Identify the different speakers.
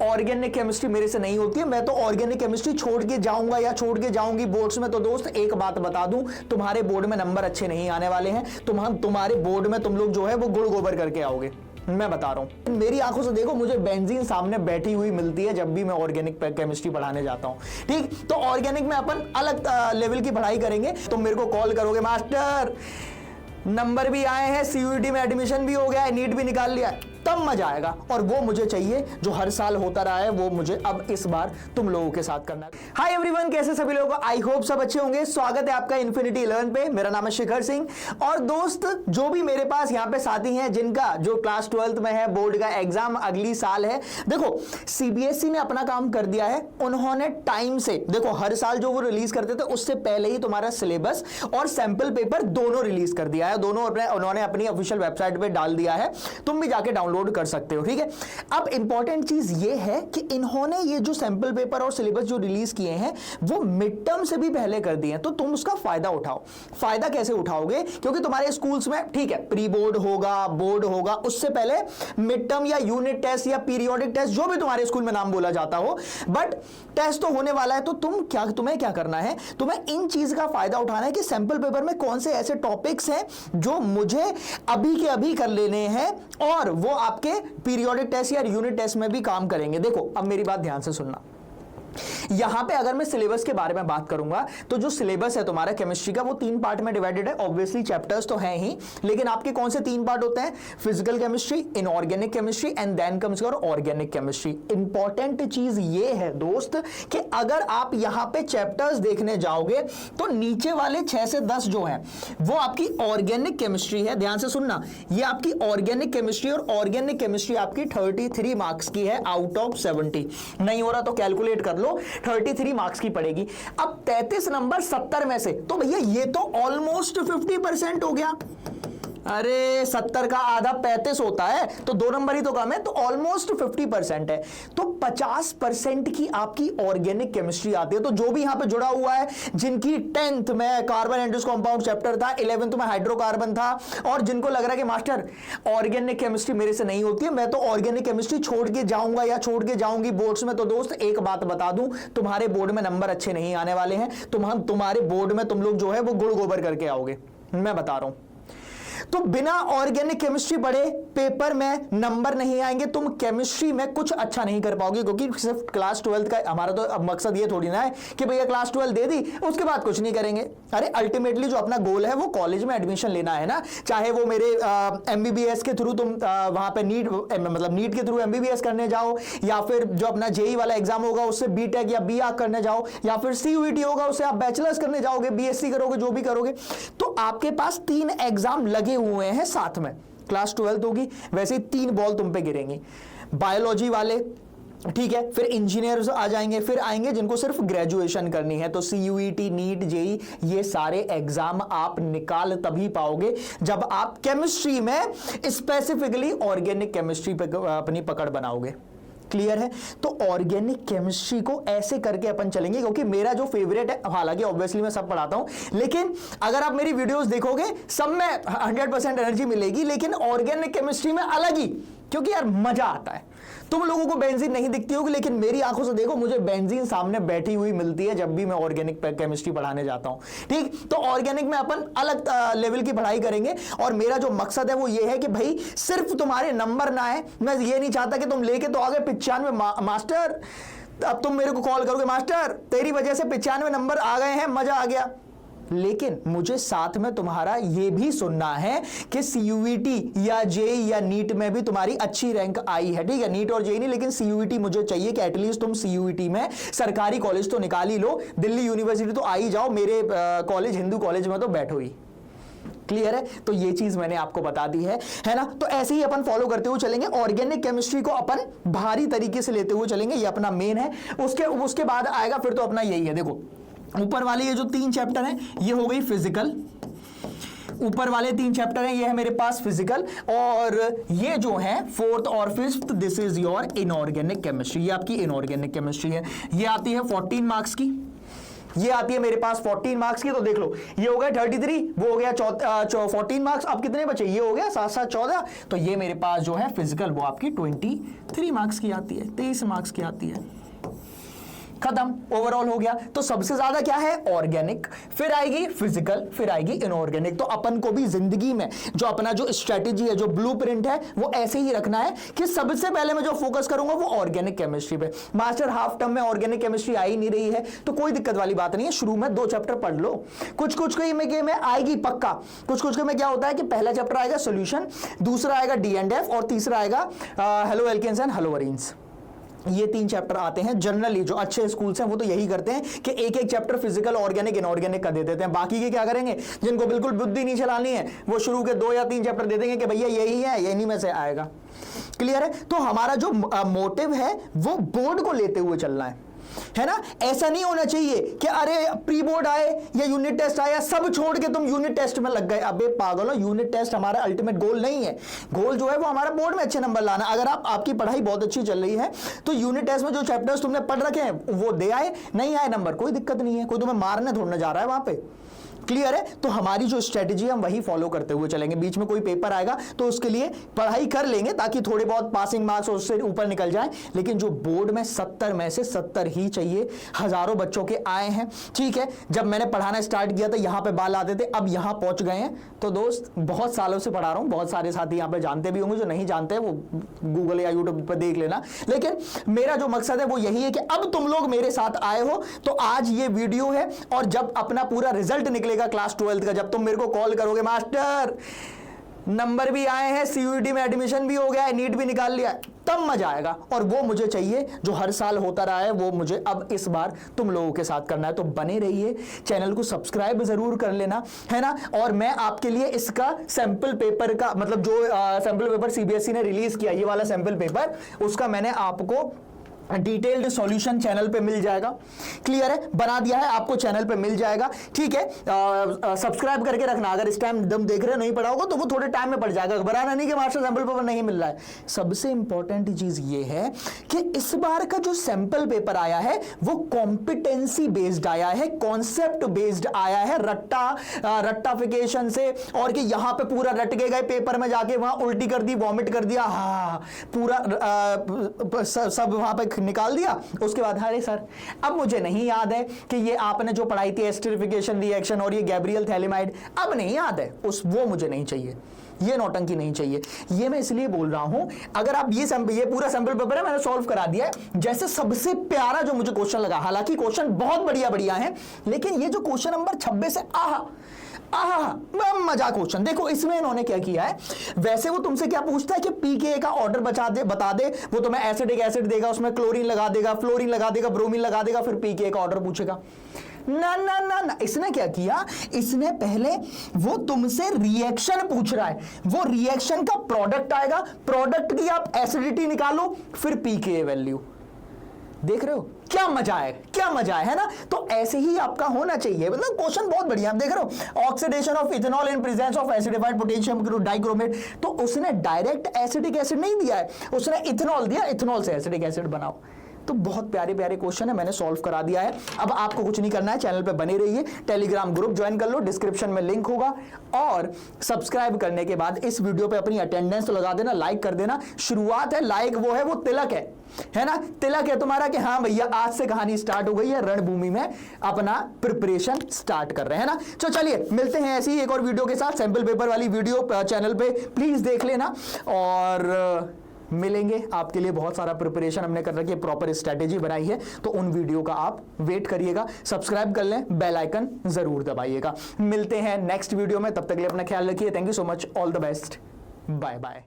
Speaker 1: Organic chemistry मेरे से नहीं होती है, मैं तो ऑर्गेनिक केमिस्ट्री छोड़ के जाऊंगा या छोड़ के जाऊंगी बोर्ड्स में। तो दोस्त एक बात बता दूं, तुम्हारे बोर्ड में नंबर अच्छे नहीं आने वाले हैं। तुम्हारे बोर्ड में तुम लोग जो है वो गुड़ गोबर करके आओगे, मैं बता रहा हूं। मेरी आंखों से देखो, मुझे बेंजीन सामने बैठी हुई मिलती है जब भी मैं ऑर्गेनिक केमिस्ट्री पढ़ाने जाता हूं। ठीक, तो ऑर्गेनिक में अपन अलग लेवल की पढ़ाई करेंगे। तुम मेरे को कॉल करोगे, मास्टर नंबर भी आए हैं, सीयूईटी में एडमिशन भी हो गया है, नीट भी निकाल लिया है, तब मजा आएगा। और वो मुझे चाहिए जो हर साल होता रहा है, वो मुझे अब इस बार तुम लोगों के साथ करना है। हाय एवरीवन, कैसे सभी लोग? आई होप सब अच्छे होंगे। स्वागत है आपका इन्फिनिटी लर्न पे। मेरा नाम है शिखर सिंह। और दोस्त, जो भी मेरे पास यहाँ पे साथी हैं जिनका जो क्लास 12th में है, बोर्ड का एग्जाम अगली साल है, देखो सीबीएसई ने अपना काम कर दिया है। उन्होंने टाइम से, देखो हर साल जो वो रिलीज करते थे उससे पहले ही तुम्हारा सिलेबस और सैंपल पेपर दोनों रिलीज कर दिया है। दोनों उन्होंने अपनी ऑफिशियल वेबसाइट पे डाल दिया है, तुम भी जाके डाउनलोड कर सकते हो। ठीक है, अब इंपॉर्टेंट चीज ये है कि इन्होंने ये जो सैंपल पेपर और सिलेबस जो रिलीज किए हैं वो मिड टर्म से भी पहले कर दिए हैं, तो तुम उसका फायदा उठाओ। फायदा कैसे उठाओगे? क्योंकि तुम्हारे स्कूल्स में, ठीक है, प्री बोर्ड होगा, बोर्ड होगा, उससे पहले मिड टर्म या यूनिट टेस्ट या पीरियोडिक टेस्ट, जो भी तुम्हारे स्कूल में नाम बोला जाता हो, बट टेस्ट तो होने वाला है। तो तुम्हें क्या करना है? तुम्हें इन चीज का फायदा उठाना है कि सैंपल पेपर में कौन से ऐसे टॉपिक्स हैं जो मुझे अभी के अभी कर लेने हैं और वो आपके पीरियोडिक टेस्ट या यूनिट टेस्ट में भी काम करेंगे। देखो, अब मेरी बात ध्यान से सुनना। यहां पे अगर मैं सिलेबस के बारे में बात करूंगा तो जो सिलेबस है तुम्हारा केमिस्ट्री का, वो 3 पार्ट में डिवाइडेड है। ऑब्वियसली चैप्टर्स तो हैं ही, लेकिन आपके कौन से 3 पार्ट होते हैं? Physical chemistry, inorganic chemistry and then comes your organic chemistry. Important चीज ये है दोस्त कि अगर आप यहां पे चैप्टर्स देखने जाओगे तो नीचे वाले 6 से 10 जो है वो आपकी ऑर्गेनिक केमिस्ट्री है। ध्यान से सुनना, ये आपकी ऑर्गेनिक केमिस्ट्री, और ऑर्गेनिक केमिस्ट्री आपकी 33 मार्क्स की है आउट ऑफ 70। नहीं हो रहा तो कैलकुलेट कर लो, 33 मार्क्स की पड़ेगी। अब 33 नंबर 70 में से, तो भैया ये तो ऑलमोस्ट 50% हो गया। अरे 70 का आधा 35 होता है, तो 2 नंबर ही तो कम है, तो ऑलमोस्ट 50% है। तो 50% की आपकी ऑर्गेनिक केमिस्ट्री आती है। तो जो भी यहां पे जुड़ा हुआ है, जिनकी 10th में कार्बन एंड कंपाउंड चैप्टर था, 11th में हाइड्रोकार्बन था, और जिनको लग रहा है कि मास्टर ऑर्गेनिक केमिस्ट्री मेरे से नहीं होती है, मैं तो ऑर्गेनिक केमिस्ट्री छोड़ के जाऊंगा या छोड़ के जाऊंगी बोर्ड्स में, तो दोस्त एक बात बता दूं, तुम्हारे बोर्ड में नंबर अच्छे नहीं आने वाले हैं। तुम्हारे बोर्ड में तुम लोग जो है वो गुड़ गोबर करके आओगे, मैं बता रहा हूं। तो बिना ऑर्गेनिक केमिस्ट्री पढ़े पेपर में नंबर नहीं आएंगे, तुम केमिस्ट्री में कुछ अच्छा नहीं कर पाओगे। क्योंकि सिर्फ क्लास 12th का हमारा तो अब मकसद ये थोड़ी ना है कि भैया क्लास 12 दे दी उसके बाद कुछ नहीं करेंगे। अरे अल्टीमेटली जो अपना गोल है वो कॉलेज में एडमिशन लेना है ना। चाहे वो मेरे एमबीबीएस के थ्रू तुम वहां पे नीट के थ्रू एमबीबीएस करने जाओ, या फिर जो अपना जेई वाला एग्जाम होगा उससे बीटेक या बीआर करने जाओ, या फिर सीयूईटी होगा उससे आप बैचलर्स करने जाओगे, बीएससी करोगे, जो भी करोगे, तो आपके पास 3 एग्जाम लगे हुए हैं साथ में। क्लास 12 होगी, वैसे ही 3 बॉल तुम पे गिरेंगी। बायोलॉजी वाले, ठीक है, फिर इंजीनियर्स आ जाएंगे, फिर आएंगे जिनको सिर्फ ग्रेजुएशन करनी है। तो सीयूईटी, नीट, जेई, ये सारे एग्जाम आप निकाल तभी पाओगे जब आप केमिस्ट्री में स्पेसिफिकली ऑर्गेनिक केमिस्ट्री पे अपनी पकड़ बनाओगे। क्लियर है? तो ऑर्गेनिक केमिस्ट्री को ऐसे करके अपन चलेंगे, क्योंकि मेरा जो फेवरेट है, हालांकि ऑब्वियसली मैं सब पढ़ाता हूं, लेकिन अगर आप मेरी वीडियोस देखोगे सब में 100% एनर्जी मिलेगी, लेकिन ऑर्गेनिक केमिस्ट्री में अलग ही, क्योंकि यार मजा आता है। तुम लोगों को बेंजीन नहीं दिखती होगी, लेकिन मेरी आंखों से देखो, मुझे बेंजीन सामने बैठी हुई मिलती है जब भी मैं ऑर्गेनिक केमिस्ट्री पढ़ाने जाता हूं। ठीक, तो ऑर्गेनिक में अपन अलग लेवल की पढ़ाई करेंगे, और मेरा जो मकसद है वो ये है कि भाई सिर्फ तुम्हारे नंबर ना आए। मैं ये नहीं चाहता कि तुम लेके तो आ गए 95 मास्टर, अब तुम मेरे को कॉल करोगे, मास्टर तेरी वजह से 95 नंबर आ गए हैं, मजा आ गया। लेकिन मुझे साथ में तुम्हारा यह भी सुनना है कि सीयूईटी या जेई या नीट में भी तुम्हारी अच्छी रैंक आई है। ठीक है, नीट और जेई नहीं, लेकिन सीयूईटी मुझे चाहिए कि एटलीस्ट तुम सीयूईटी में सरकारी कॉलेज तो निकाल ही लो, दिल्ली यूनिवर्सिटी तो आ ही जाओ, मेरे कॉलेज हिंदू कॉलेज में तो बैठो ही। क्लियर है? तो ये चीज मैंने आपको बता दी है ना। तो ऐसे ही अपन फॉलो करते हुए चलेंगे, ऑर्गेनिक केमिस्ट्री को अपन भारी तरीके से लेते हुए चलेंगे, ये अपना मेन है। उसके बाद आएगा फिर तो अपना यही है। देखो ऊपर वाले ये जो 3 चैप्टर हैं, ये हो गई फिजिकल। ऊपर वाले 3 चैप्टर हैं, ये है मेरे पास फिजिकल, और ये जो है 4th और 5th, this is your inorganic chemistry. ये आपकी इनऑर्गेनिक केमिस्ट्री है, ये आती है 14 मार्क्स की। ये आती है मेरे पास 14 मार्क्स की, तो देख लो ये हो गया 33, वो हो गया 14 मार्क्स, अब कितने बचे, ये हो गया 7 7 14, तो ये मेरे पास जो है फिजिकल वो आपकी 23 मार्क्स की आती है, 23 मार्क्स की आती है। खत्म, ओवरऑल हो गया। तो सबसे ज्यादा क्या है, ऑर्गेनिक, फिर आएगी फिजिकल, फिर आएगी इनऑर्गेनिक। तो अपन को भी जिंदगी में जो अपना जो स्ट्रेटेजी है, जो ब्लूप्रिंट है, वो ऐसे ही रखना है कि सबसे पहले मैं जो फोकस करूंगा वो ऑर्गेनिक केमिस्ट्री पे। मास्टर हाफ टर्म में ऑर्गेनिक केमिस्ट्री आ ही नहीं रही है तो कोई दिक्कत वाली बात नहीं है, शुरू में 2 चैप्टर पढ़ लो, कुछ कुछ में आएगी पक्का, कुछ कुछ में क्या होता है कि पहला चैप्टर आएगा सॉल्यूशन, दूसरा आएगा D&F और तीसरा आएगा हेलो एल्केन्स एंड हेलोवरीन्स। ये 3 चैप्टर आते हैं जनरली, जो अच्छे स्कूल्स हैं वो तो यही करते हैं कि एक एक चैप्टर फिजिकल, ऑर्गेनिक, इनऑर्गेनिक का दे देते हैं। बाकी के क्या करेंगे, जिनको बिल्कुल बुद्धि नहीं चलानी है वो शुरू के 2 या 3 चैप्टर दे देंगे कि भैया यही है, यही में से आएगा। क्लियर है? तो हमारा जो मोटिव है वो बोर्ड को लेते हुए चलना है ना। ऐसा नहीं होना चाहिए कि अरे प्री बोर्ड आए या यूनिट टेस्ट आया, सब छोड़ के तुम यूनिट टेस्ट में लग गए। अबे पागल हो, यूनिट टेस्ट हमारा अल्टीमेट गोल नहीं है। गोल जो है वो हमारा बोर्ड में अच्छे नंबर लाना। अगर आपकी पढ़ाई बहुत अच्छी चल रही है तो यूनिट टेस्ट में जो चैप्टर्स तुमने पढ़ रखे हैं वो दे आए, नहीं आए नंबर, कोई दिक्कत नहीं है, कोई तुम्हें मारने थोड़ने जा रहा है वहां पे। क्लियर है? तो हमारी जो स्ट्रेटेजी है हम वही फॉलो करते हुए चलेंगे। बीच में कोई पेपर आएगा तो उसके लिए पढ़ाई कर लेंगे ताकि थोड़े बहुत पासिंग मार्क्स उससे ऊपर निकल जाए, लेकिन जो बोर्ड में 70 में से 70 ही चाहिए। हजारों बच्चों के आए हैं, ठीक है। जब मैंने पढ़ाना स्टार्ट किया था यहां पे बाल आते थे, अब यहां पहुंच गए हैं। तो दोस्त बहुत सालों से पढ़ा रहा हूं, बहुत सारे साथी यहां पे जानते भी होंगे, जो नहीं जानते हैं वो गूगल या यूट्यूब पर देख लेना। लेकिन मेरा जो मकसद है वो यही है कि अब तुम लोग मेरे साथ आए हो तो आज ये वीडियो है, और जब अपना पूरा रिजल्ट निकलेगा क्लास 12th का, जब तुम मेरे को कॉल करोगे मास्टर नंबर भी आए हैं, CUET में एडमिशन भी हो गया है, नीट भी निकाल लिया है, तब मजा आएगा। और वो मुझे चाहिए जो हर साल होता रहा है, वो मुझे अब इस बार तुम लोगों के साथ करना है। तो बने रहिए, चैनल को सब्सक्राइब जरूर कर लेना, है ना। और मैं आपके लिए इसका सैंपल पेपर का मतलब जो सैंपल पेपर CBSE ने रिलीज किया, ये वाला सैंपल पेपर, उसका मैंने आपको डिटेल्ड सॉल्यूशन चैनल पे मिल जाएगा। क्लियर है? बना दिया है, आपको चैनल पे मिल जाएगा, ठीक है। सब्सक्राइब करके रखना, अगर इस टाइम दम देख रहे हो नहीं पढ़ा होगा तो वो थोड़े टाइम में पड़ जाएगा, घबराना नहीं कि मास्टर सैंपल पेपर नहीं मिल रहा है। सबसे इंपॉर्टेंट चीज ये है कि इस बार का जो सैंपल पेपर आया है वो कॉम्पिटेंसी बेस्ड आया है, कॉन्सेप्ट बेस्ड आया है, रट्टाफिकेशन से, और कि यहां पे पूरा रट के गए पेपर में जाके वहां उल्टी कर दी, वॉमिट कर दिया, हाँ पूरा सब वहां पे निकाल दिया। उसके बाद अरे सर अब मुझे नहीं याद है कि ये आपने जो पढ़ाई थी एस्टरिफिकेशन रिएक्शन और ये गैब्रियल थैलेमाइड, अब नहीं याद है, वो मुझे नहीं चाहिए, ये नौटंकी नहीं चाहिए। ये मैं इसलिए बोल रहा हूं, अगर आप ये पूरा सैंपल पेपर है मैंने सॉल्व करा दिया है। जैसे सबसे प्यारा जो मुझे क्वेश्चन लगा, हालांकि क्वेश्चन बहुत बढ़िया है, लेकिन ये जो क्वेश्चन नंबर 26 है, मजा क्वेश्चन देखो। इसमें इन्होंने क्या किया है, वैसे वो तुमसे क्या पूछता है कि pKa का ऑर्डर बता दे, वो तुम्हें एसिडिक एसिड देगा, उसमें क्लोरीन लगा देगा, फ्लोरीन लगा देगा, ब्रोमीन लगा देगा, फिर pKa का ऑर्डर पूछेगा। ना ना ना ना, इसने क्या किया, इसने पहले वो तुमसे रिएक्शन पूछ रहा है, वो रिएक्शन का प्रोडक्ट आएगा, प्रोडक्ट की आप एसिडिटी निकालो, फिर pKa वैल्यू। देख रहे हो क्या मजा है, क्या मजा है ना। तो ऐसे ही आपका होना चाहिए, मतलब क्वेश्चन बहुत बढ़िया। आप देख रहे हो oxidation of ethanol in presence of acidified potassium dichromate, तो उसने डायरेक्ट एसिडिक एसिड नहीं दिया है, उसने इथेनॉल दिया, इथेनॉल से एसिडिक एसिड बनाओ। तो बहुत प्यारे प्यारे क्वेश्चन है, मैंने सॉल्व करा दिया है। अब आपको कुछ नहीं करना है, चैनल पे बने रहिए, टेलीग्राम ग्रुप ज्वाइन कर लो, डिस्क्रिप्शन में लिंक होगा, और सब्सक्राइब करने के बाद इस वीडियो पे अपनी अटेंडेंस तो लगा देना, लाइक कर देना। शुरुआत है, लाइक वो है, वो तिलक है ना, तिलक है तुम्हारा कि हाँ भैया आज से कहानी स्टार्ट हो गई है, रणभूमि में अपना प्रिपरेशन स्टार्ट कर रहे हैं ना। तो चलिए मिलते हैं ऐसी एक और वीडियो के साथ, सैंपल पेपर वाली वीडियो चैनल पे प्लीज देख लेना, और मिलेंगे आपके लिए बहुत सारा प्रिपरेशन हमने कर रखी है, प्रॉपर स्ट्रेटेजी बनाई है, तो उन वीडियो का आप वेट करिएगा। सब्सक्राइब कर लें, बेल आइकन जरूर दबाइएगा। मिलते हैं नेक्स्ट वीडियो में, तब तक के लिए अपना ख्याल रखिए। Thank you so much, all the best, bye bye.